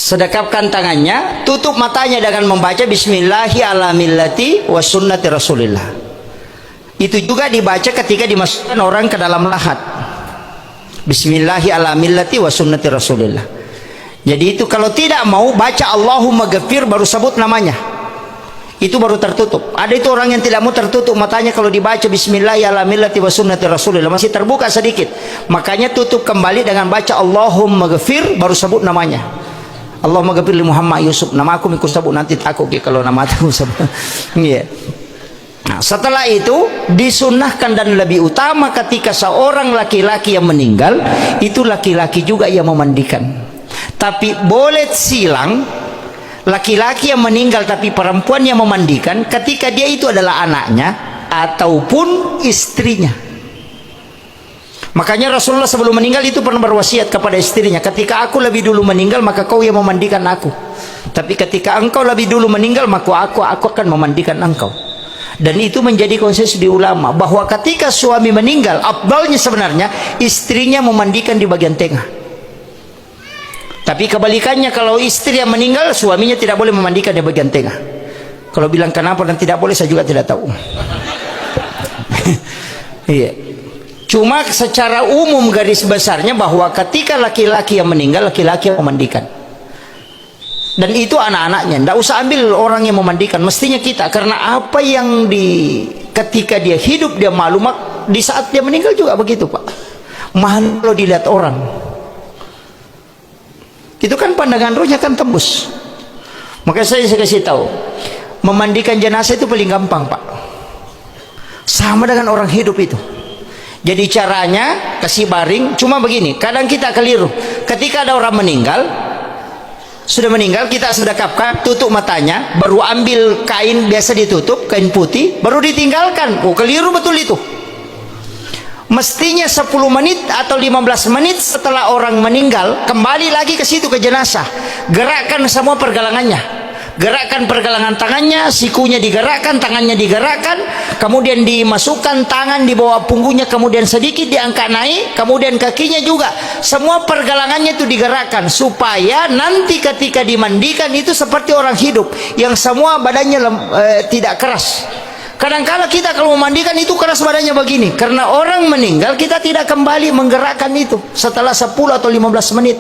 sedekapkan tangannya, tutup matanya dengan membaca Bismillahi ala millati wa sunnati Rasulillah. Itu juga dibaca ketika dimasukkan orang ke dalam lahat. Bismillahi ala millati wa sunnati Rasulillah. Jadi itu kalau tidak mau baca Allahumma ghafir baru sebut namanya, itu baru tertutup. Ada itu orang yang tidak mau tertutup matanya kalau dibaca Bismillahi ala millati wa sunnati Rasulillah, masih terbuka sedikit, makanya tutup kembali dengan baca Allahumma ghafir baru sebut namanya. Allahumma ghafir li Muhammad Yusuf, nama aku ikut sebut nanti takut kalau nama aku sebut. Yeah. Nah, setelah itu disunnahkan dan lebih utama ketika seorang laki-laki yang meninggal, itu laki-laki juga yang memandikan. Tapi boleh silang laki-laki yang meninggal tapi perempuan yang memandikan ketika dia itu adalah anaknya ataupun istrinya. Makanya Rasulullah sebelum meninggal itu pernah berwasiat kepada istrinya, ketika aku lebih dulu meninggal maka kau yang memandikan aku, tapi ketika engkau lebih dulu meninggal maka aku akan memandikan engkau. Dan itu menjadi konsensus di ulama bahwa ketika suami meninggal, afdalnya sebenarnya istrinya memandikan di bagian tengah. Tapi kebalikannya, kalau istri yang meninggal suaminya tidak boleh memandikan di bagian tengah. Kalau bilang kenapa dan tidak boleh, saya juga tidak tahu. Iya. Cuma secara umum garis besarnya bahwa ketika laki-laki yang meninggal, laki-laki yang memandikan. Dan itu anak-anaknya, tidak usah ambil orang yang memandikan, mestinya kita. Karena apa yang ketika dia hidup dia maklumat, di saat dia meninggal juga begitu, Pak. Mahal kalau dilihat orang. Itu kan pandangan rohnya kan tembus. Maka saya kasih tahu, memandikan jenazah itu paling gampang, Pak. Sama dengan orang hidup itu. Jadi caranya kasih baring, cuma begini, kadang kita keliru. Ketika ada orang meninggal, sudah meninggal, kita sedekapkan, tutup matanya, baru ambil kain biasa ditutup, kain putih, baru ditinggalkan. Oh, keliru betul itu. Mestinya 10 menit atau 15 menit setelah orang meninggal, kembali lagi ke situ, ke jenazah. Gerakkan semua pergelangannya. Gerakkan pergelangan tangannya, sikunya digerakkan, tangannya digerakkan, kemudian dimasukkan tangan di bawah punggungnya, kemudian sedikit diangkat naik, kemudian kakinya juga. Semua pergelangannya itu digerakkan supaya nanti ketika dimandikan itu seperti orang hidup yang semua badannya tidak keras. Kadang-kala kita kalau memandikan itu keras badannya begini, karena orang meninggal kita tidak kembali menggerakkan itu setelah 10 atau 15 menit.